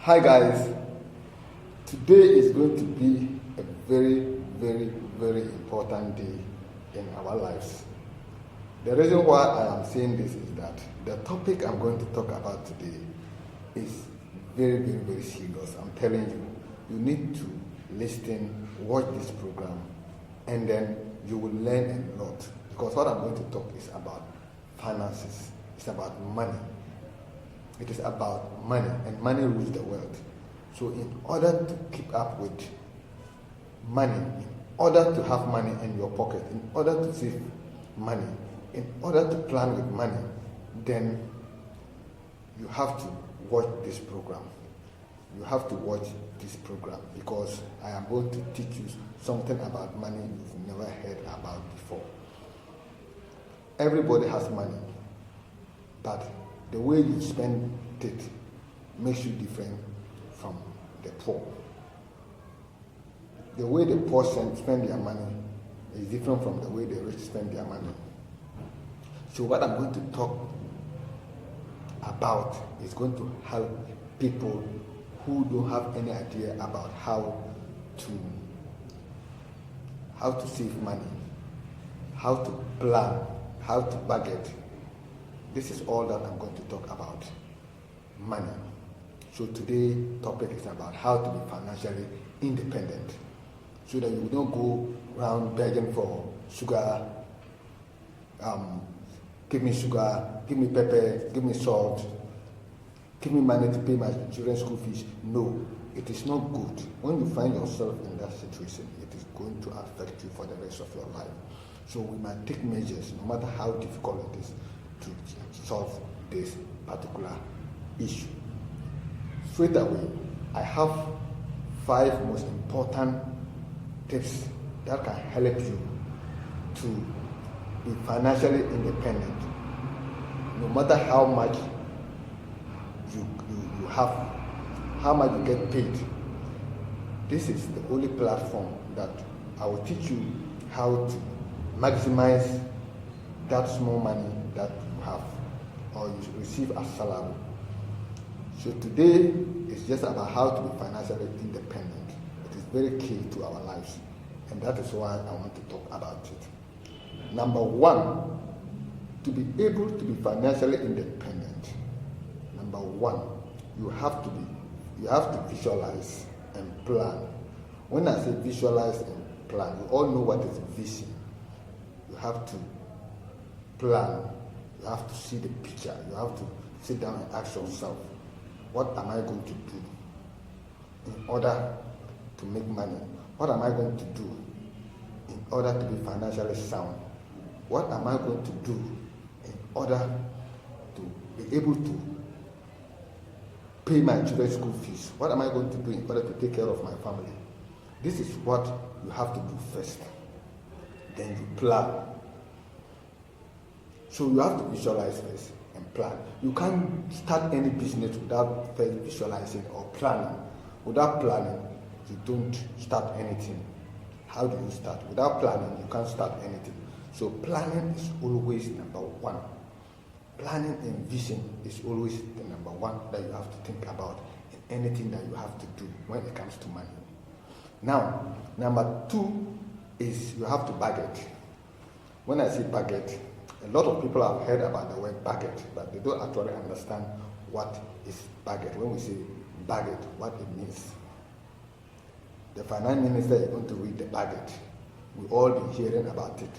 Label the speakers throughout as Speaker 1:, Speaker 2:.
Speaker 1: Hi guys, today is going to be a very important day in our lives. The reason why I am saying this is that the topic I'm going to talk about today is very serious. I'm telling you, you need to listen, watch this program, and then you will learn a lot. Because what I'm going to talk is about finances, it's about money. It is about money, and money rules the world. So in order to keep up with money, in order to have money in your pocket, in order to save money, in order to plan with money, then you have to watch this program. You have to watch this program because I am going to teach you something about money you've never heard about before. Everybody has money, but the way you spend it makes you different from the poor. The way the poor spend their money is different from the way the rich spend their money. So what I'm going to talk about is going to help people who don't have any idea about how to save money, how to plan, how to budget. This is all that I'm going to talk about, money. So today's topic is about how to be financially independent, so that you don't go around begging for sugar, give me sugar, give me pepper, give me salt, give me money to pay my children's school fees. No, it is not good. When you find yourself in that situation, it is going to affect you for the rest of your life. So we might take measures, no matter how difficult it is, to solve this particular issue. Straight away, I have 5 most important tips that can help you to be financially independent, no matter how much you have, how much you get paid. This is the only platform that I will teach you how to maximize that small money that you have or you receive as salary. So today is just about how to be financially independent. It is very key to our lives, and that is why I want to talk about it. Number 1, to be able to be financially independent, number 1, you have to visualize and plan. When I say visualize and plan, you all know what is vision. You have to plan. You have to see the picture. You have to sit down and ask yourself, what am I going to do in order to make money? What am I going to do in order to be financially sound? What am I going to do in order to be able to pay my children's school fees? What am I going to do in order to take care of my family? This is what you have to do first. Then you plan. So you have to visualize first and plan. You can't start any business without first visualizing or planning. Without planning, you don't start anything. How do you start? Without planning, you can't start anything. So planning is always number 1. Planning and vision is always the number 1 that you have to think about in anything that you have to do when it comes to money. Now, number 2 is you have to budget. When I say budget, a lot of people have heard about the word budget, but they don't actually understand what is budget. When we say budget, what it means. The finance minister is going to read the budget. We all been hearing about it,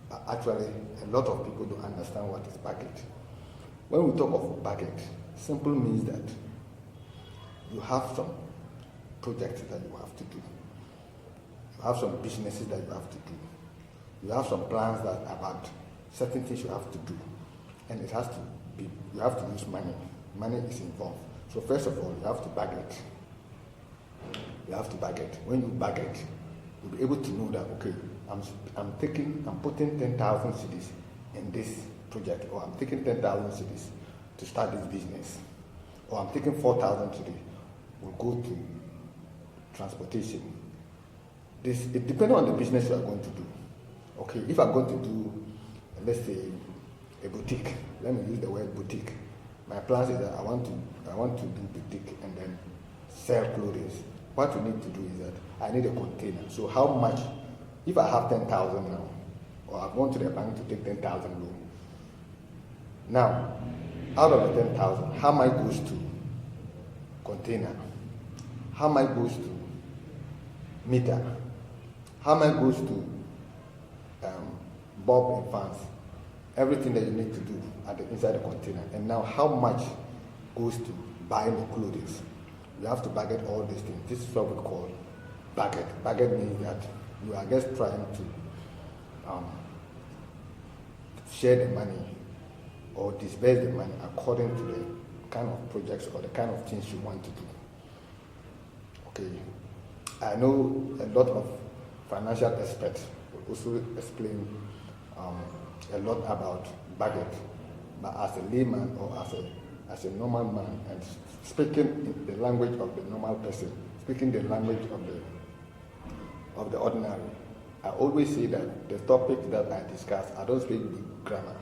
Speaker 1: but actually a lot of people don't understand what is budget. When we talk of budget, simple means that you have some projects that you have to do. You have some businesses that you have to do. You have some plans that about certain things you have to do, and it has to be, you have to use money. Money is involved. So first of all, you have to budget. You have to budget. When you budget, you'll be able to know that, okay, I'm putting 10,000 cedis in this project, or I'm taking 10,000 cedis to start this business, or I'm taking 4,000 cedis will go to transportation. It depends on the business you are going to do. Okay, if I'm going to do, let's say, a boutique, let me use the word boutique. My plan is that I want to do boutique, and then sell clothes, what you need to do is that I need a container. So how much, if I have 10,000 now, or I've gone to the bank to take 10,000 loan, now, out of the 10,000, how much goes to container? How much goes to meter? How much goes to bulb and fans? Everything that you need to do inside the container. And now how much goes to buying the clothes? You have to budget all these things. This is what we call budget. Budget means that you are just trying to share the money or disperse the money according to the kind of projects or the kind of things you want to do. Okay. I know a lot of financial experts will also explain a lot about budget, but as a layman or as a normal man and speaking in the language of the normal person, speaking the language of the ordinary, I always say that the topic that I discuss, I don't speak with grammar.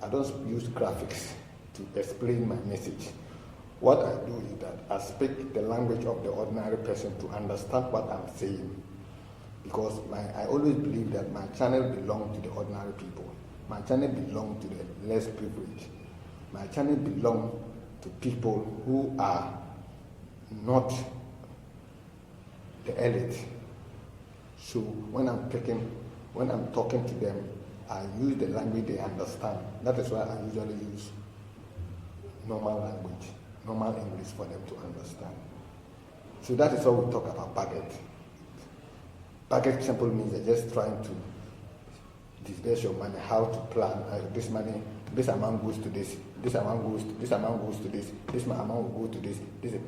Speaker 1: I don't use graphics to explain my message. What I do is that I speak the language of the ordinary person to understand what I'm saying. Because I always believe that my channel belongs to the ordinary people. My channel belongs to the less privileged. My channel belongs to people who are not the elite. So when I'm talking to them, I use the language they understand. That is why I usually use normal language, normal English for them to understand. So that is how we talk about budget. Budget simply means they're just trying to disperse your money, how to plan this money, this amount goes to this amount goes to this amount goes to this amount will go to this. This is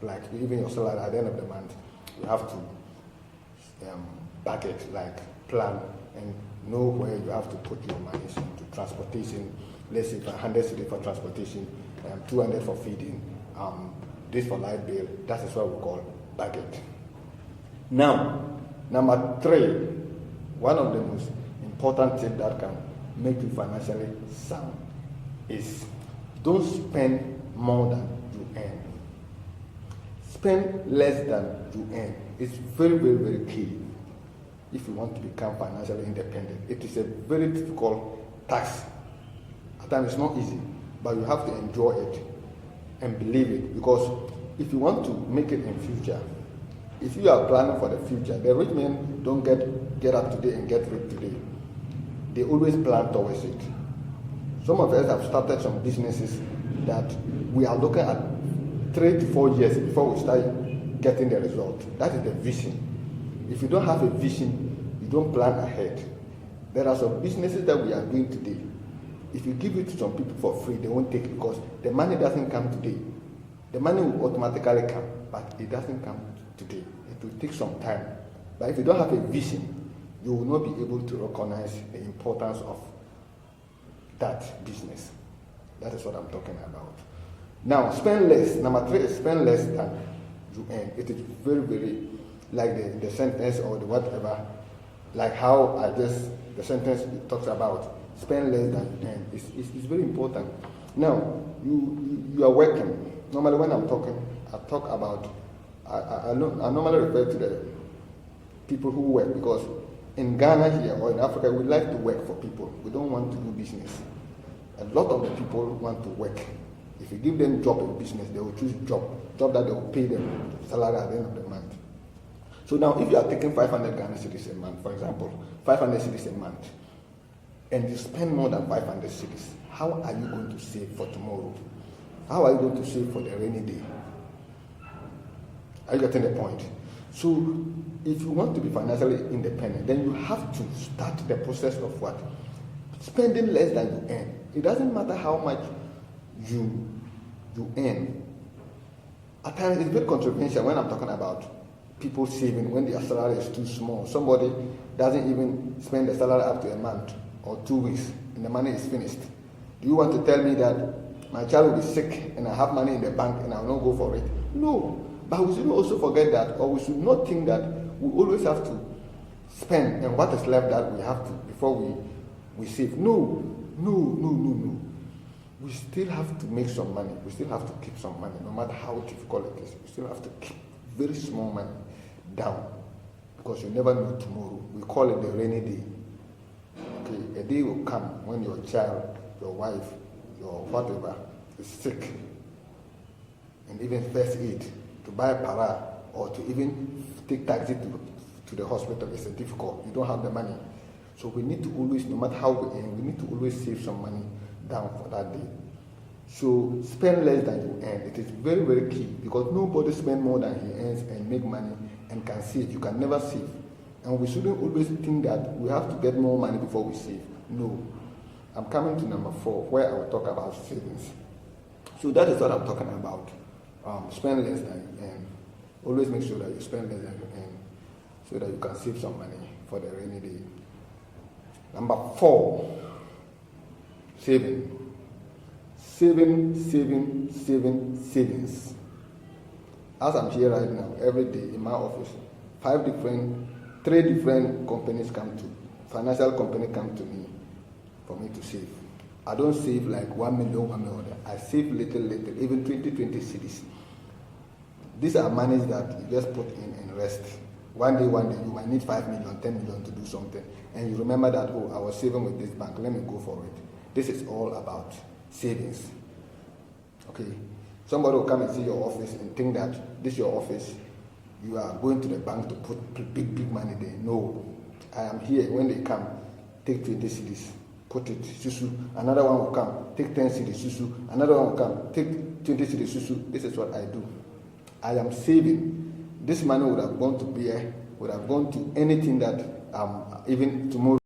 Speaker 1: like even your salary at the end of the month, you have to budget, like plan and know where you have to put your money into transportation. Let's say 100 cedi for transportation, 200 for feeding, this for light bill. That is what we call budget. Now, number 3, one of the most important things that can make you financially sound is don't spend more than you earn. Spend less than you earn. It's very, very, very key if you want to become financially independent. It is a very difficult task. At times it's not easy, but you have to enjoy it and believe it, because if you want to make it in future, if you are planning for the future, the rich men don't get up today and get rich today. They always plan towards it. Some of us have started some businesses that we are looking at 3 to 4 years before we start getting the result. That is the vision. If you don't have a vision, you don't plan ahead. There are some businesses that we are doing today. If you give it to some people for free, they won't take it because the money doesn't come today. The money will automatically come, but it doesn't come today. It will take some time. But if you don't have a vision, you will not be able to recognize the importance of that business. That is what I'm talking about. Now, spend less. Number 3 is spend less than you earn. It is very, very like the sentence or the whatever, like how the sentence talks about spend less than you earn. It's very important. Now, you are working. Normally when I'm talking, I talk about, I normally refer to the people who work, because in Ghana here or in Africa, we like to work for people. We don't want to do business. A lot of the people want to work. If you give them job in business, they will choose job that they will pay them salary at the end of the month. So now if you are taking 500 Ghana cedis a month, for example, 500 cedis a month, and you spend more than 500 cedis, how are you going to save for tomorrow? How are you going to save for the rainy day? Are you getting the point? So if you want to be financially independent, then you have to start the process of what? Spending less than you earn. It doesn't matter how much you earn. At times it's very controversial when I'm talking about people saving when their salary is too small. Somebody doesn't even spend the salary up to a month or 2 weeks and the money is finished. Do you want to tell me that my child will be sick and I have money in the bank and I will not go for it? No. But we should also forget that, or we should not think that we always have to spend and what is left that we have to before we save. No. we still have to make some money. We still have to keep some money, no matter how difficult it is. We still have to keep very small money down, because you never know tomorrow. We call it the rainy day. Okay, a day will come when your child, your wife, your whatever is sick, and even first aid, to buy a para or to even take taxi to the hospital is difficult. You don't have the money. So we need to always, no matter how we earn, we need to always save some money down for that day. So spend less than you earn. It is very, very key, because nobody spends more than he earns and make money and can save. You can never save. And we shouldn't always think that we have to get more money before we save. No. I'm coming to number 4, where I will talk about savings. So that is what I'm talking about. Spend less than you earn. Always make sure that you spend less than you earn, so that you can save some money for the rainy day. Number 4, saving. Savings. As I'm here right now, every day in my office, 3 different companies financial companies come to me for me to save. I don't save like 1 million. I save little, even 20 cedis. These are monies that you just put in and rest. One day you might need 5 million, 10 million to do something, and you remember that, oh, I was saving with this bank, let me go for it. This is all about savings. Okay, somebody will come and see your office and think that this is your office, you are going to the bank to put big money there. No, I am here. When they come, take 20 cedis, put it, susu. Another one will come, take 10 cedis, susu. Another one will come, take 20 cedis, susu. This is what I do. I am saving. This money would have gone to beer, would have gone to anything that even tomorrow